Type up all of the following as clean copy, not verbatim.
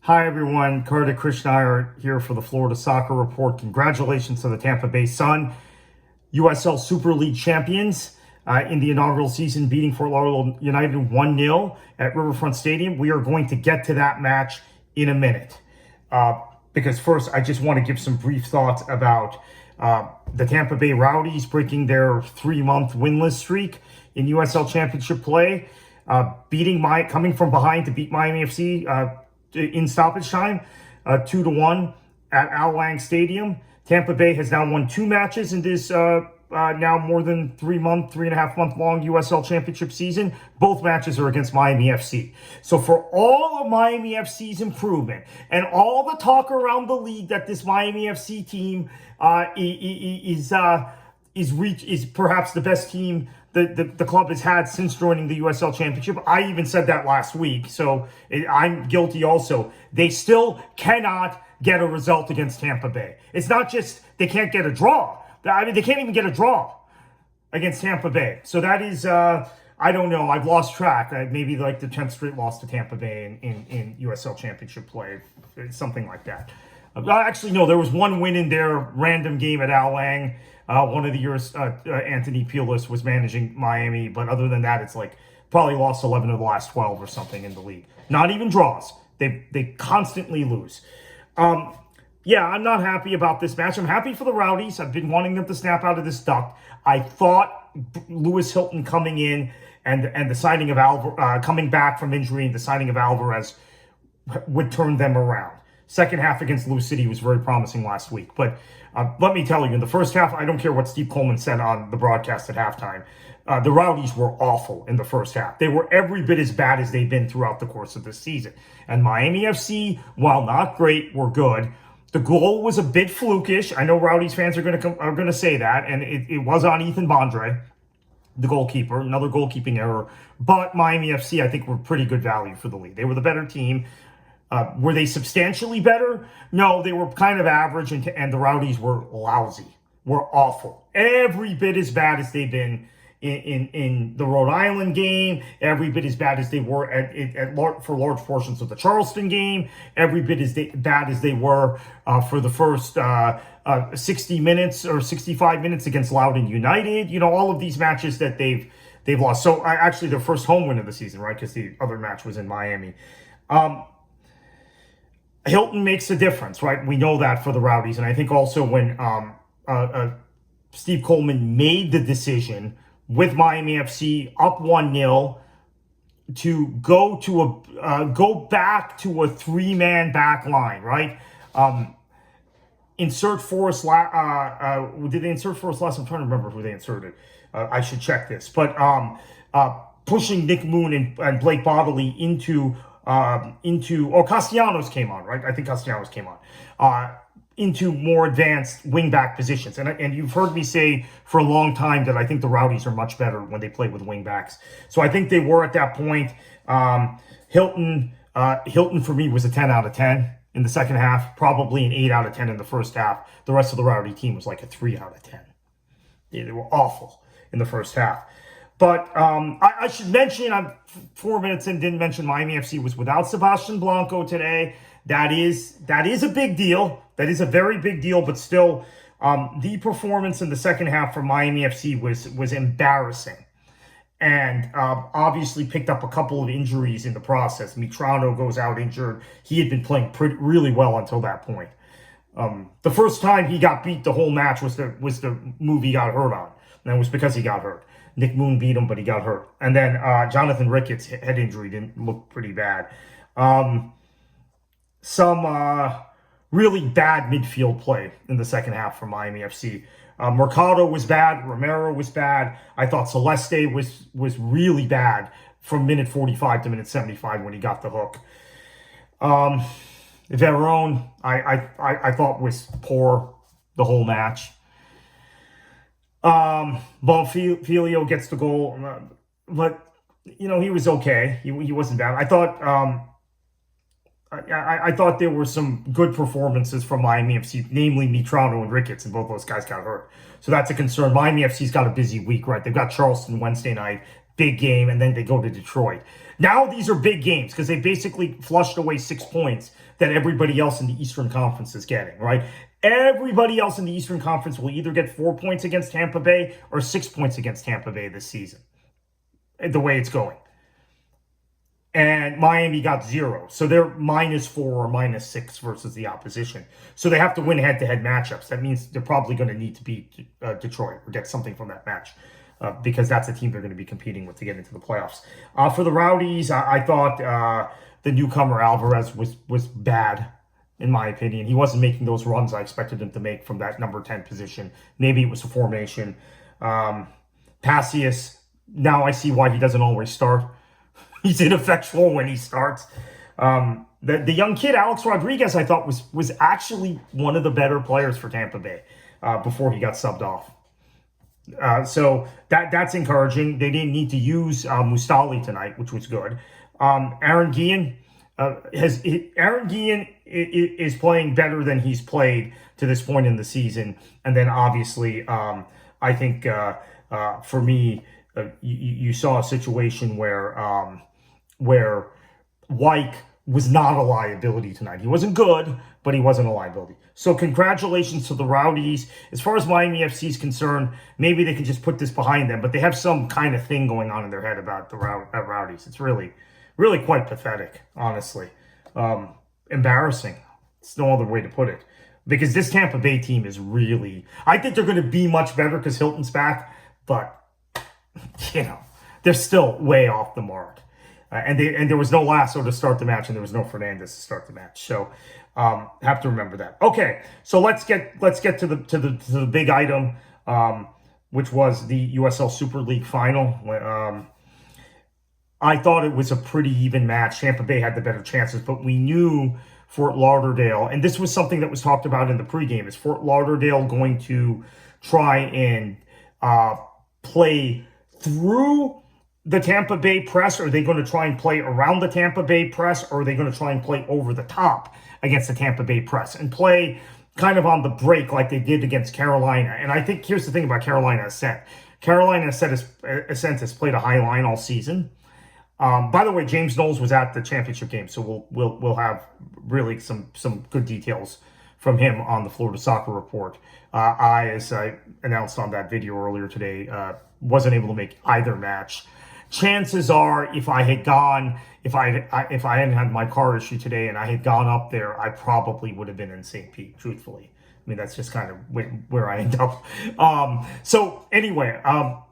Hi, everyone. Kartik Krishna are here for the Florida Soccer Report. Congratulations to the Tampa Bay Sun, USL Super League champions in the inaugural season, beating Fort Lauderdale United 1-0 at Riverfront Stadium. We are going to get to that match in a minute. Because first, I just want to give some brief thoughts about the Tampa Bay Rowdies breaking their 3-month winless streak in USL Championship play, coming from behind to beat Miami FC in stoppage time, 2-1 at Al Lang Stadium. Tampa Bay has now won 2 matches in this now more than 3.5 month long USL Championship season. Both matches are against Miami FC. So for all of Miami FC's improvement and all the talk around the league that this Miami FC team is perhaps the best team the club has had since joining the USL Championship. I even said that last week, so I'm guilty also. They still cannot get a result against Tampa Bay. It's not just they can't get a draw. I mean, they can't even get a draw against Tampa Bay. So that is, I don't know. I've lost track. Maybe like the 10th straight loss to Tampa Bay in USL Championship play, something like that. Actually, no, there was one win in their random game at Al Lang. One of the years Anthony Pulis was managing Miami. But other than that, it's like probably lost 11 of the last 12 or something in the league. Not even draws. They constantly lose. Yeah, I'm not happy about this match. I'm happy for the Rowdies. I've been wanting them to snap out of this duck. I thought Lewis Hilton coming in and the signing of coming back from injury and the signing of Alvarez would turn them around. Second half against Lewis City was very promising last week. But let me tell you, in the first half, I don't care what Steve Coleman said on the broadcast at halftime. The Rowdies were awful in the first half. They were every bit as bad as they've been throughout the course of this season. And Miami FC, while not great, were good. The goal was a bit flukish. I know Rowdies fans are going to say that, and it was on Ethan Bondre, the goalkeeper, another goalkeeping error. But Miami FC, I think, were pretty good value for the league. They were the better team. Were they substantially better? No, they were kind of average, and the Rowdies were lousy, were awful. Every bit as bad as they've been in the Rhode Island game, every bit as bad as they were for large portions of the Charleston game, every bit as bad as they were for the first 60 minutes or 65 minutes against Loudoun United. You know, all of these matches that they've lost. So actually their first home win of the season, right? Because the other match was in Miami. Hilton makes a difference, right? We know that for the Rowdies. And I think also when Steve Coleman made the decision with Miami FC up 1-0 to go back to a 3-man back line, right? Insert Forrest. Did they insert Forrest last? I'm trying to remember who they inserted. I should check this. But pushing Nick Moon and Blake Bodley into Castellanos came on, right? I think Castellanos came on. Into more advanced wing-back positions. And you've heard me say for a long time that I think the Rowdies are much better when they play with wing-backs. So I think they were at that point. Hilton for me was a 10 out of 10 in the second half, probably an 8 out of 10 in the first half. The rest of the Rowdy team was like a 3 out of 10. They were awful in the first half. But I should mention, I'm 4 minutes in, didn't mention Miami FC was without Sebastian Blanco today. That is a big deal. That is a very big deal, but still, the performance in the second half for Miami FC was embarrassing. And obviously picked up a couple of injuries in the process. Mitrano goes out injured. He had been playing really well until that point. The first time he got beat the whole match was the move he got hurt on. And it was because he got hurt. Nick Moon beat him, but he got hurt. And then Jonathan Ricketts' head injury didn't look pretty bad. Some really bad midfield play in the second half for Miami FC. Mercado was bad. Romero was bad. I thought Celeste was really bad from minute 45 to minute 75 when he got the hook. Verón, I thought was poor the whole match. Bonfilio gets the goal, but you know he was okay. He wasn't bad. I thought I thought there were some good performances from Miami FC, namely Mitrano and Ricketts, and both those guys got hurt. So that's a concern. Miami FC's got a busy week, right? They've got Charleston Wednesday night. big game, and then they go to Detroit. Now these are big games because they basically flushed away 6 points that everybody else in the Eastern Conference is getting, right? Everybody else in the Eastern Conference will either get 4 points against Tampa Bay or 6 points against Tampa Bay this season, the way it's going. And Miami got 0. So they're -4 or -6 versus the opposition. So they have to win head-to-head matchups. That means they're probably going to need to beat Detroit or get something from that match because that's a team they're going to be competing with to get into the playoffs. For the Rowdies, I thought the newcomer Alvarez was bad, in my opinion. He wasn't making those runs I expected him to make from that number 10 position. Maybe it was the formation. Passius, now I see why he doesn't always start. He's ineffectual when he starts. The young kid, Alex Rodriguez, I thought was actually one of the better players for Tampa Bay before he got subbed off. So that's encouraging. They didn't need to use Mustali tonight, which was good. Aaron Guillen is playing better than he's played to this point in the season. And then obviously, I think for me, you saw a situation where Wyke was not a liability tonight. He wasn't good, but he wasn't a liability. So congratulations to the Rowdies. As far as Miami FC is concerned, maybe they can just put this behind them, but they have some kind of thing going on in their head about the Rowdies. It's really, really quite pathetic, honestly. Embarrassing. It's no other way to put it. Because this Tampa Bay team is really... I think they're going to be much better because Hilton's back, but, they're still way off the mark. And there was no Lasso to start the match, and there was no Fernandez to start the match. So have to remember that. Okay, so let's get to the big item, which was the USL Super League final. I thought it was a pretty even match. Tampa Bay had the better chances, but we knew Fort Lauderdale, and this was something that was talked about in the pregame. Is Fort Lauderdale going to try and play through the Tampa Bay press, or are they going to try and play around the Tampa Bay press, or are they going to try and play over the top against the Tampa Bay press and play kind of on the break like they did against Carolina? And I think here's the thing about Carolina Ascent. Carolina Ascent has played a high line all season. By the way, James Knowles was at the championship game, so we'll have really some good details from him on the Florida Soccer Report. As I announced on that video earlier today, wasn't able to make either match. Chances are, if I hadn't had my car issue today and I had gone up there, I probably would have been in St. Pete, truthfully. I mean, that's just kind of where I end up. So anyway,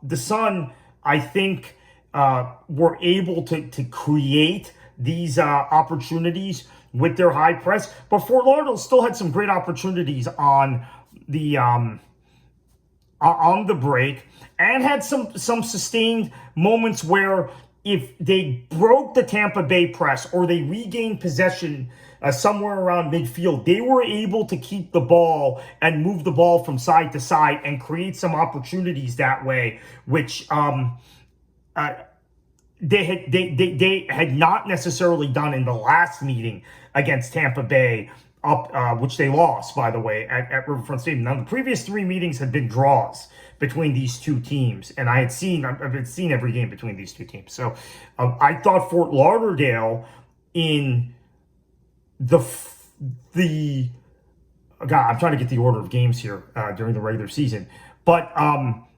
the Sun, I think, were able to create these opportunities with their high press. But Fort Lauderdale still had some great opportunities on the break, and had some sustained moments where if they broke the Tampa Bay press or they regained possession somewhere around midfield, they were able to keep the ball and move the ball from side to side and create some opportunities that way, which they had not necessarily done in the last meeting against Tampa Bay, which they lost, by the way, at Riverfront Stadium. Now, the previous 3 meetings had been draws between these two teams, and I've seen every game between these two teams. So I thought Fort Lauderdale in the God, I'm trying to get the order of games here during the regular season, but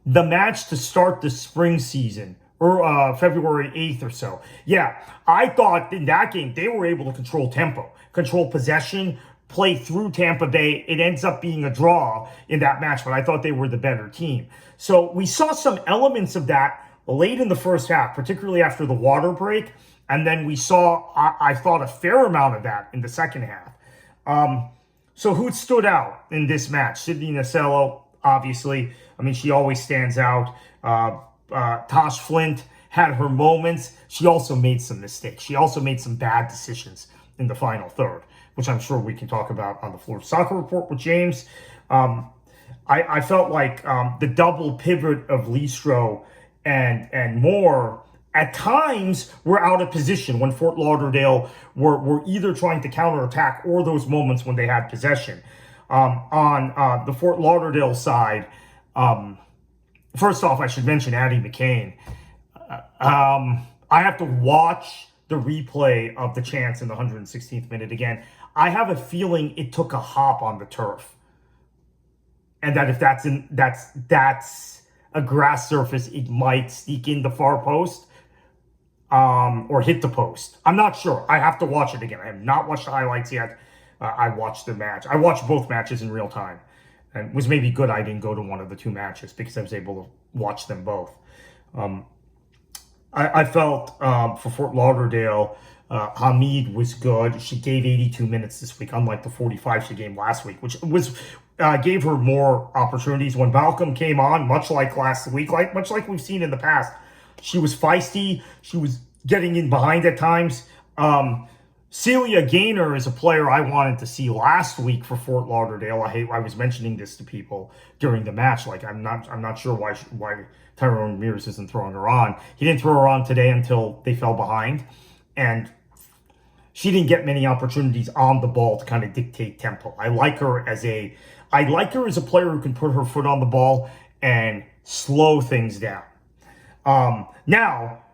the match to start the spring season, or February 8th or so. Yeah, I thought in that game they were able to control tempo, control possession, play through Tampa Bay. It ends up being a draw in that match, but I thought they were the better team. So we saw some elements of that late in the first half, particularly after the water break. And then we saw, I thought, a fair amount of that in the second half. So who stood out in this match? Sydney Nacello, obviously. I mean, she always stands out. Tosh Flint had her moments. She also made some mistakes. She also made some bad decisions in the final third, which I'm sure we can talk about on the Florida Soccer Report with James. I felt like the double pivot of Listro and Moore at times were out of position when Fort Lauderdale were either trying to counterattack or those moments when they had possession. On the Fort Lauderdale side, first off, I should mention Addie McCain. I have to watch the replay of the chance in the 116th minute again. I have a feeling it took a hop on the turf, and that if that's a grass surface, it might sneak in the far post, or hit the post. I'm not sure. I have to watch it again. I have not watched the highlights yet. I watched the match. I watched both matches in real time, and it was maybe good I didn't go to one of the two matches because I was able to watch them both. I felt for Fort Lauderdale, Hamid was good. She gave 82 minutes this week, unlike the 45 she gave last week, which was gave her more opportunities. When Malcolm came on, much like last week, much like we've seen in the past, she was feisty. She was getting in behind at times. Celia Gaynor is a player I wanted to see last week for Fort Lauderdale. I was mentioning this to people during the match. Like I'm not sure why Tyrone Ramirez isn't throwing her on. He didn't throw her on today until they fell behind, and she didn't get many opportunities on the ball to kind of dictate tempo. I like her as a player who can put her foot on the ball and slow things down. Now,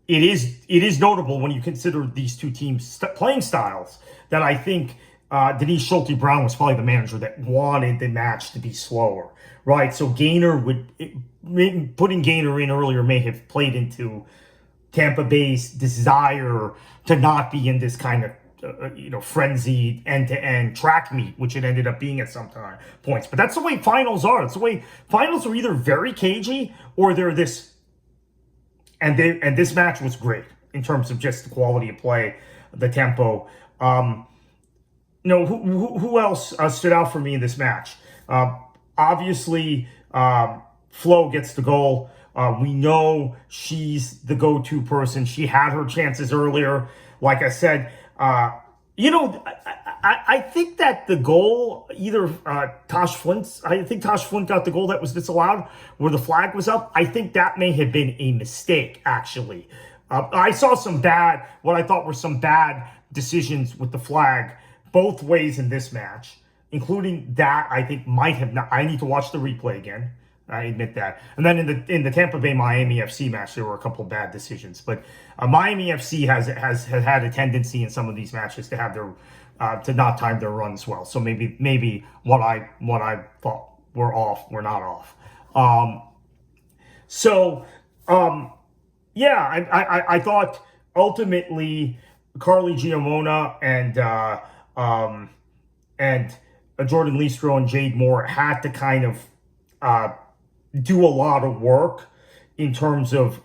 it is notable when you consider these two teams' playing styles that I think Denise Schulte-Brown was probably the manager that wanted the match to be slower, right? So putting Gaynor in earlier may have played into Tampa Bay's desire to not be in this kind of frenzied end-to-end track meet, which it ended up being at some points. But that's the way finals are. It's the way finals are either very cagey or they're this. And this match was great in terms of just the quality of play, the tempo. Who else stood out for me in this match? Obviously, Flo gets the goal. We know she's the go-to person. She had her chances earlier. Like I said, I think that the goal, either Tosh Flint got the goal that was disallowed where the flag was up. I think that may have been a mistake, actually. I saw what I thought were some bad decisions with the flag both ways in this match, including that I think might have not. I need to watch the replay again. I admit that. And then in the Tampa Bay Miami FC match, there were a couple of bad decisions. But Miami FC has had a tendency in some of these matches to have their to not time their runs well. So maybe what I thought were off were not off. I thought ultimately Carly Giamona and Jordan Listro and Jade Moore had to kind of do a lot of work in terms of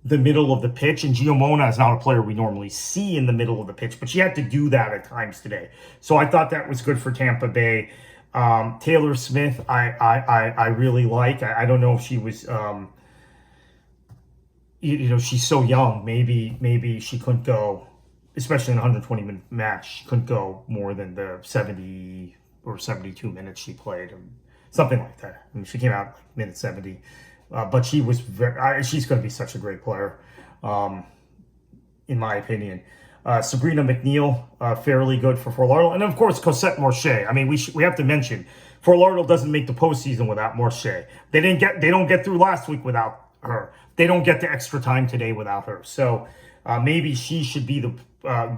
the middle of the pitch. And Giamona is not a player we normally see in the middle of the pitch, but she had to do that at times today. So I thought that was good for Tampa Bay. Taylor Smith, I really like. I don't know if she was, she's so young. Maybe she couldn't go, especially in a 120-minute match, she couldn't go more than the 70 or 72 minutes she played. Something like that. I mean, she came out like minute 70. But she was she's going to be such a great player, in my opinion. Sabrina McNeil, fairly good for Fort Lauderdale. And, of course, Cosette Morche. I mean, we have to mention, Fort Lauderdale doesn't make the postseason without Morche. They don't get through last week without her. They don't get the extra time today without her. So maybe she should be the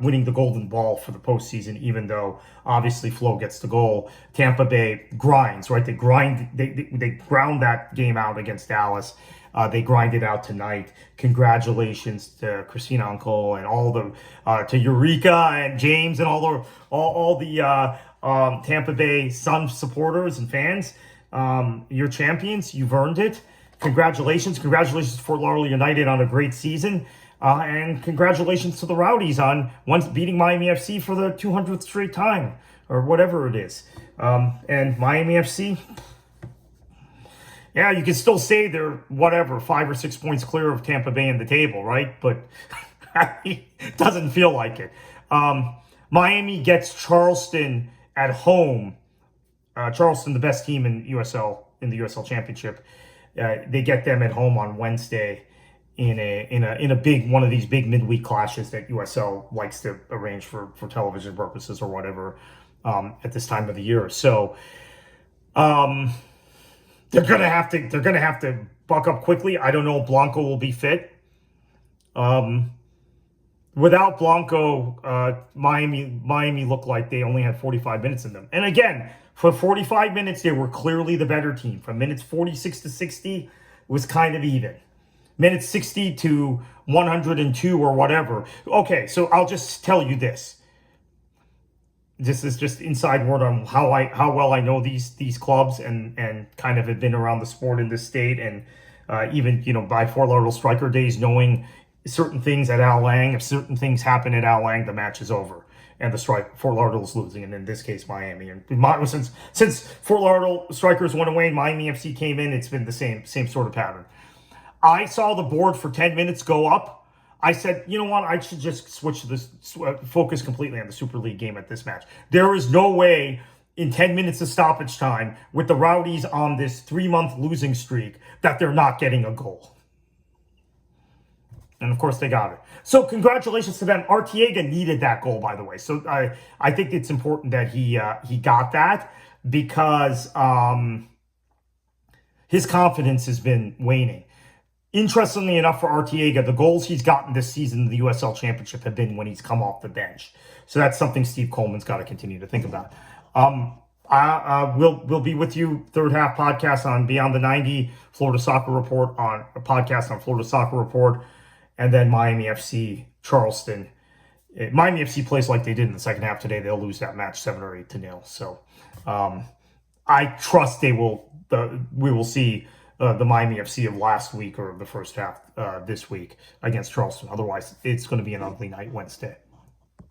winning the golden ball for the postseason, even though obviously Flo gets the goal. Tampa Bay grinds, right? They ground that game out against Dallas. They grind it out tonight. Congratulations to Christina Uncle and all to Eureka and James and all the Tampa Bay Sun supporters and fans. You're champions. You've earned it. Congratulations to Fort Lauderdale United on a great season. And congratulations to the Rowdies on once beating Miami FC for the 200th straight time, or whatever it is. And Miami FC, yeah, you can still say they're 5 or 6 points clear of Tampa Bay in the table, right? But it doesn't feel like it. Miami gets Charleston at home. Charleston, the best team in the USL Championship. They get them at home on Wednesday in a big one of these big midweek clashes that USL likes to arrange for television purposes or whatever at this time of the year. So they're gonna have to buck up quickly. I don't know if Blanco will be fit. Without Blanco, Miami looked like they only had 45 minutes in them. And again, for 45 minutes, they were clearly the better team. From minutes 46 to 60, it was kind of even. Minutes 60 to 102 or whatever. Okay, so I'll just tell you this. This is just inside word on how well I know these clubs and kind of have been around the sport in this state, and even by Fort Lauderdale Striker days, knowing certain things at Al Lang. If certain things happen at Al Lang, the match is over, and Fort Lauderdale's losing, and in this case, Miami. And since Fort Lauderdale Strikers went away, Miami FC came in. It's been the same sort of pattern. I saw the board for 10 minutes go up. I said, you know what? I should just switch this, focus completely on the Super League game at this match. There is no way in 10 minutes of stoppage time with the Rowdies on this 3-month losing streak that they're not getting a goal. And of course they got it. So congratulations to them. Arteaga needed that goal, by the way. So I think it's important that he got that, because his confidence has been waning. Interestingly enough, for Arteaga, the goals he's gotten this season in the USL Championship have been when he's come off the bench. So that's something Steve Coleman's got to continue to think about. We'll be with you third half podcast on Beyond the 90, Florida Soccer Report, on a podcast on Florida Soccer Report, and then Miami FC, Charleston. Miami FC plays like they did in the second half today. They'll lose that match 7 or 8-0. So I trust we will see the Miami FC of last week or the first half this week against Charleston. Otherwise, it's going to be an ugly night Wednesday.